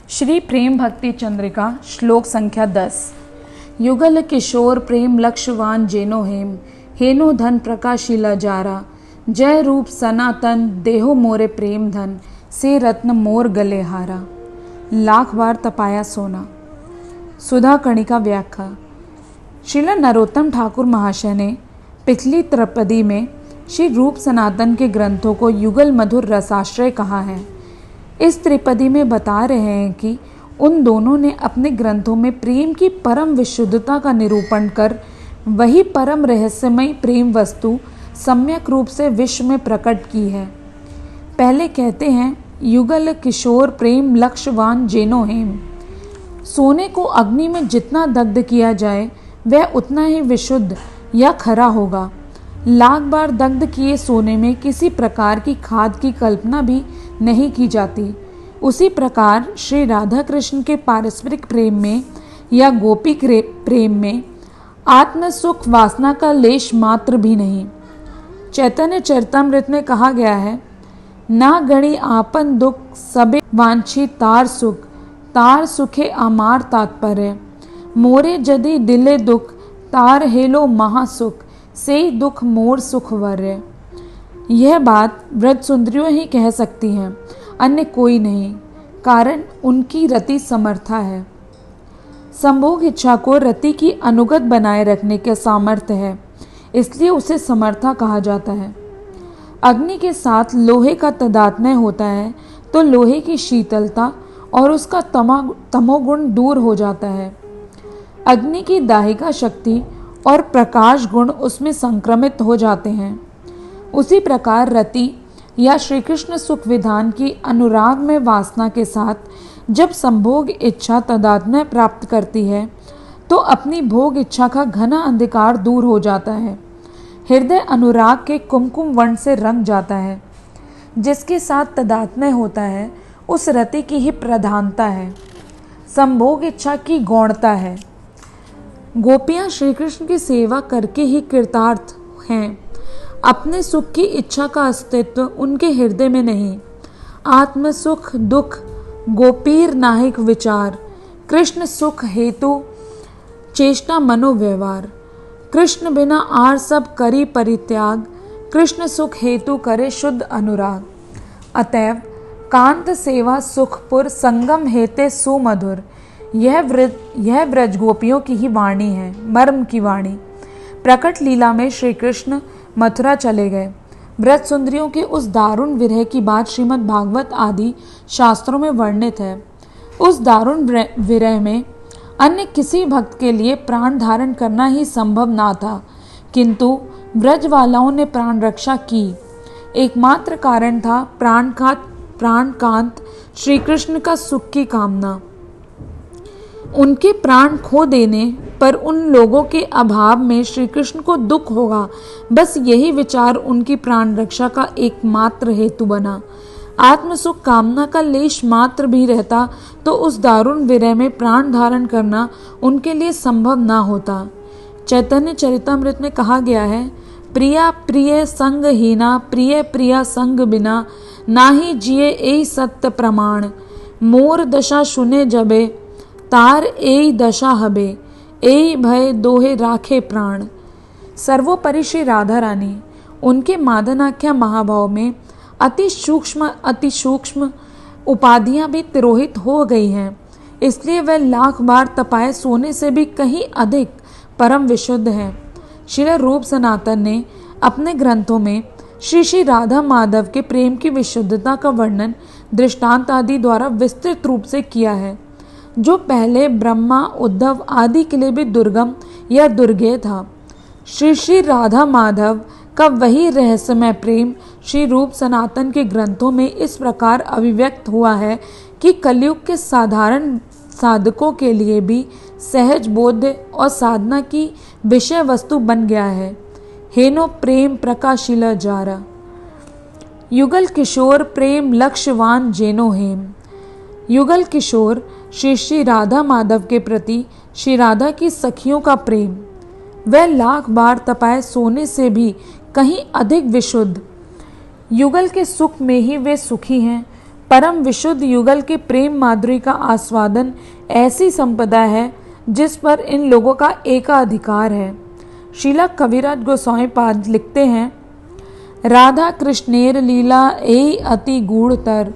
श्री प्रेम भक्ति चंद्रिका श्लोक संख्या 10। युगल किशोर प्रेम लक्षवान जेनो हेम, हेनो धन प्रकाशिला जारा, जय रूप सनातन देहो मोरे प्रेम धन, से रत्न मोर गले हारा। लाख बार तपाया सोना। सुधा कणिका व्याख्या। श्रील नरोत्तम ठाकुर महाशय ने पिछली त्रिपदी में श्री रूप सनातन के ग्रंथों को युगल मधुर रसाश्रय कहा है। इस त्रिपदी में बता रहे हैं कि उन दोनों ने अपने ग्रंथों में प्रेम की परम विशुद्धता का निरूपण कर वही परम रहस्यमय प्रेम वस्तु सम्यक रूप से विश्व में प्रकट की है। पहले कहते हैं, युगल किशोर प्रेम लक्षवान जेनो हेम। सोने को अग्नि में जितना दग्ध किया जाए वह उतना ही विशुद्ध या खरा होगा। लाख बार दग्ध किए सोने में किसी प्रकार की खाद की कल्पना भी नहीं की जाती। उसी प्रकार श्री राधा कृष्ण के पारस्परिक प्रेम में या गोपी प्रेम में आत्म सुख वासना का लेश मात्र भी नहीं। चैतन्य चरितामृत में कहा गया है, ना गणी आपन दुख सबे वांछी तार सुखे आमार तात्पर्य, मोरे जदि दिले दुख तार हेलो महासुख, से दुख मोर सुखवर्य। यह बात व्रज सुंदरियों ही कह सकती हैं, अन्य कोई नहीं, कारण उनकी रति समर्था है। संभोग इच्छा को रति की अनुगत बनाए रखने के सामर्थ्य है, इसलिए उसे समर्था कहा जाता है। अग्नि के साथ लोहे का तादात्म्य होता है तो लोहे की शीतलता और उसका तमोगुण दूर हो जाता है। अग्नि की दाहिका शक्ति और प्रकाश गुण उसमें संक्रमित हो जाते हैं। उसी प्रकार रति या श्री कृष्ण सुख विधान की अनुराग में वासना के साथ जब संभोग इच्छा तादात्म्य प्राप्त करती है तो अपनी भोग इच्छा का घना अंधकार दूर हो जाता है। हृदय अनुराग के कुमकुम वर्ण से रंग जाता है। जिसके साथ तादात्म्य होता है उस रति की ही प्रधानता है, संभोग इच्छा की गौणता है। गोपियाँ श्री कृष्ण की सेवा करके ही कृतार्थ हैं। अपने सुख की इच्छा का अस्तित्व उनके हृदय में नहीं। आत्म सुख दुख गोपीर नाहिक विचार, कृष्ण सुख हेतु चेष्टा मनोव्यवहार। कृष्ण बिना आर सब करी परित्याग, कृष्ण सुख हेतु करे शुद्ध अनुराग। अतएव कांत सेवा सुखपुर संगम हेते सुमधुर। यह व्रज गोपियों की ही वाणी है, मर्म की वाणी। प्रकट लीला में श्री कृष्ण मथुरा चले गए। व्रज सुंदरियों के उस दारुण विरह की बात श्रीमद् भागवत आदि शास्त्रों में वर्णित है। उस दारुण विरह में अन्य किसी भक्त के लिए प्राण धारण करना ही संभव ना था, किंतु व्रज वालाओं ने प्राण रक्षा की। एकमात्र कारण था प्राणकांत श्री कृष्ण का सुख की कामना। उनके प्राण खो देने पर उन लोगों के अभाव में श्री कृष्ण को दुख होगा, बस यही विचार उनकी प्राण रक्षा का एकमात्र हेतु बना। आत्मसुख कामना का लेश मात्र भी रहता तो उस दारुण विरह में प्राण धारण करना उनके लिए संभव ना होता। चैतन्य चरितामृत में कहा गया है, प्रिया प्रिय संग हीना, प्रिय प्रिया संग बिना, नाही जिए ए सत्य प्रमाण, मोर दशा सुने जबे, तार ए दशा हबे, ए भय दोहे राखे प्राण। सर्वोपरि श्री राधा रानी उनके मादनाख्या महाभाव में अति सूक्ष्म उपाधियां भी तिरोहित हो गई हैं, इसलिए वह लाख बार तपाए सोने से भी कहीं अधिक परम विशुद्ध है। श्री रूप सनातन ने अपने ग्रंथों में श्री राधा माधव के प्रेम की विशुद्धता का वर्णन दृष्टांत आदि द्वारा विस्तृत रूप से किया है, जो पहले ब्रह्मा उद्धव आदि के लिए भी दुर्गम या दुर्गेय था। श्री राधा माधव का वही रहस्यमय प्रेम श्री रूप सनातन के ग्रंथों में इस प्रकार अभिव्यक्त हुआ है कि कलयुग के साधारण साधकों के लिए भी सहज बोध और साधना की विषय वस्तु बन गया है। हेनो प्रेम प्रकाशिला जारा। युगल किशोर प्रेम लक्षवान जेनो हेम। युगल किशोर श्री राधा माधव के प्रति श्री राधा की सखियों का प्रेम वह लाख बार तपाए सोने से भी कहीं अधिक विशुद्ध। युगल के सुख में ही वे सुखी हैं, परम विशुद्ध युगल के प्रेम माधुरी का आस्वादन ऐसी संपदा है जिस पर इन लोगों का एकाधिकार है। श्रीला कविराज गोस्वामी पाद लिखते हैं, राधा कृष्णेर लीला एई अति गूढ़तर,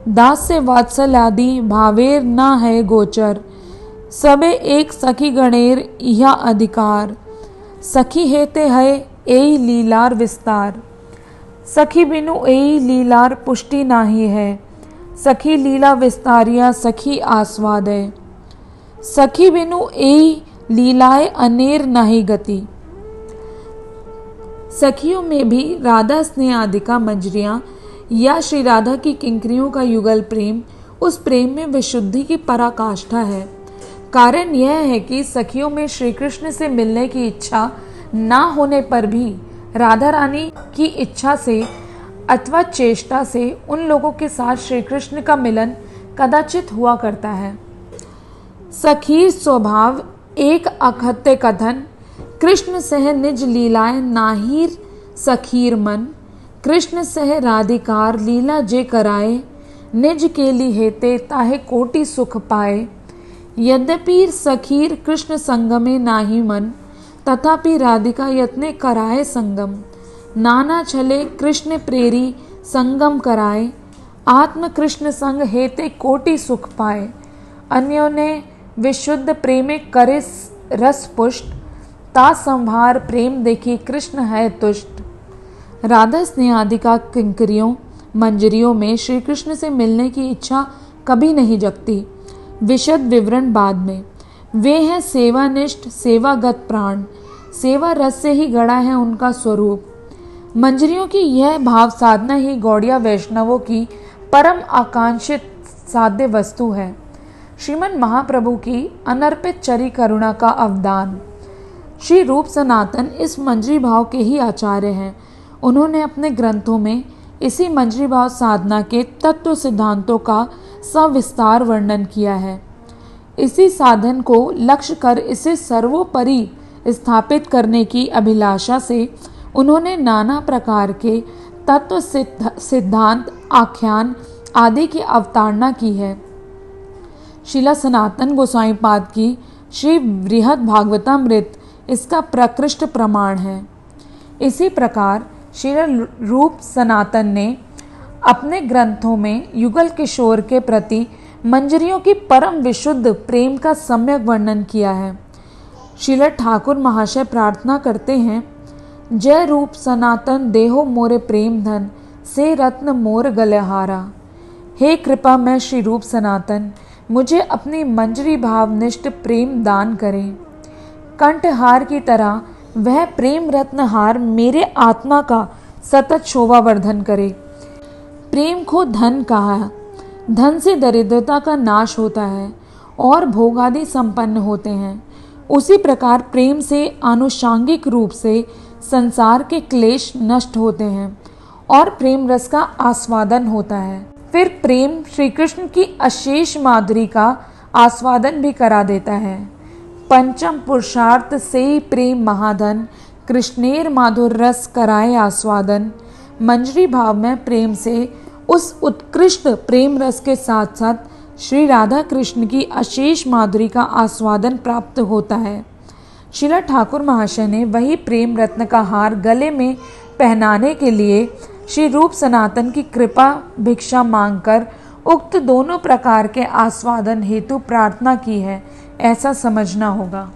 दास्य वात्सल्यादि भावेर न है गोचर, सबे एक सखी गणेर यह अधिकार, सखी हेते है एई लीलार विस्तार, सखी बिनु एई लीलार पुष्टि नाही है, सखी लीला विस्तारिया सखी आस्वाद है, सखी बिनु एई लीलाए अनेर नाही गति। सखियों में भी राधा स्नेहादिका मंजरियां या श्री राधा की किंकरियों का युगल प्रेम उस प्रेम में विशुद्धि की पराकाष्ठा है। कारण यह है कि सखियों में श्री कृष्ण से मिलने की इच्छा ना होने पर भी राधा रानी की इच्छा से अथवा चेष्टा से उन लोगों के साथ श्री कृष्ण का मिलन कदाचित हुआ करता है। सखी स्वभाव एक अखत्य कथन, कृष्ण सह निज लीलाएं नाहीर सखीर मन, कृष्ण सह राधिकार लीला जे कराए, निज के ली हेते ताहे कोटि सुख पाए। यद्यपि सखीर कृष्ण संगमे नाही मन, तथापि राधिका यत्ने कराए संगम, नाना छले कृष्ण प्रेरी संगम कराए, आत्म कृष्ण संग हेते कोटि सुख पाए। अन्यों ने विशुद्ध प्रेमे करे रस पुष्ट, ता संभार प्रेम देखी कृष्ण है तुष्ट। राधा स्नेहादिका किंकरियों मंजरियों में श्री कृष्ण से मिलने की इच्छा कभी नहीं जगती। विशद विवरण बाद में। वे हैं सेवानिष्ठ सेवागत प्राण, सेवा रस से ही गढ़ा है उनका स्वरूप। मंजरियों की यह भाव साधना ही गौड़िया वैष्णवों की परम आकांक्षित साध्य वस्तु है। श्रीमन महाप्रभु की अनर्पित चरी करुणा का अवदान। श्री रूप सनातन इस मंजरी भाव के ही आचार्य हैं। उन्होंने अपने ग्रंथों में इसी मंजरी भाव साधना के तत्व सिद्धांतों का सविस्तार वर्णन किया है। इसी साधन को लक्ष्य कर इसे सर्वोपरि स्थापित करने की अभिलाषा से उन्होंने नाना प्रकार के तत्व सिद्धांत आख्यान आदि की अवतारणा की है। श्रीला सनातन गोसाई पाद की श्री बृहद भागवतामृत इसका प्रकृष्ट प्रमाण है। इसी प्रकार श्री रूप सनातन ने अपने ग्रंथों में युगल किशोर के प्रति मंजरियों की परम विशुद्ध प्रेम का सम्यक वर्णन किया है। श्रील ठाकुर महाशय प्रार्थना करते हैं, जय रूप सनातन देहो मोरे प्रेम धन, से रत्न मोर गलहारा। हे कृपा में श्री रूप सनातन मुझे अपनी मंजरी भावनिष्ठ प्रेम दान करें। कंठहार की तरह वह प्रेम रत्नहार मेरे आत्मा का सतत शोभावर्धन करे। प्रेम को धन कहा, धन से दरिद्रता का नाश होता है और भोगादि संपन्न होते हैं। उसी प्रकार प्रेम से आनुषांगिक रूप से संसार के क्लेश नष्ट होते हैं और प्रेम रस का आस्वादन होता है। फिर प्रेम श्री कृष्ण की अशेष माधुरी का आस्वादन भी करा देता है। पंचम पुरुषार्थ से प्रेम महाधन, कृष्णेर माधुर रस कराए आस्वादन। मंजरी भाव में प्रेम से उस उत्कृष्ट प्रेम रस के साथ साथ श्री राधा कृष्ण की अशेष माधुरी का आस्वादन प्राप्त होता है। श्रीला ठाकुर महाशय ने वही प्रेम रत्न का हार गले में पहनाने के लिए श्री रूप सनातन की कृपा भिक्षा मांगकर उक्त दोनों प्रकार के आस्वादन हेतु प्रार्थना की है, ऐसा समझना होगा।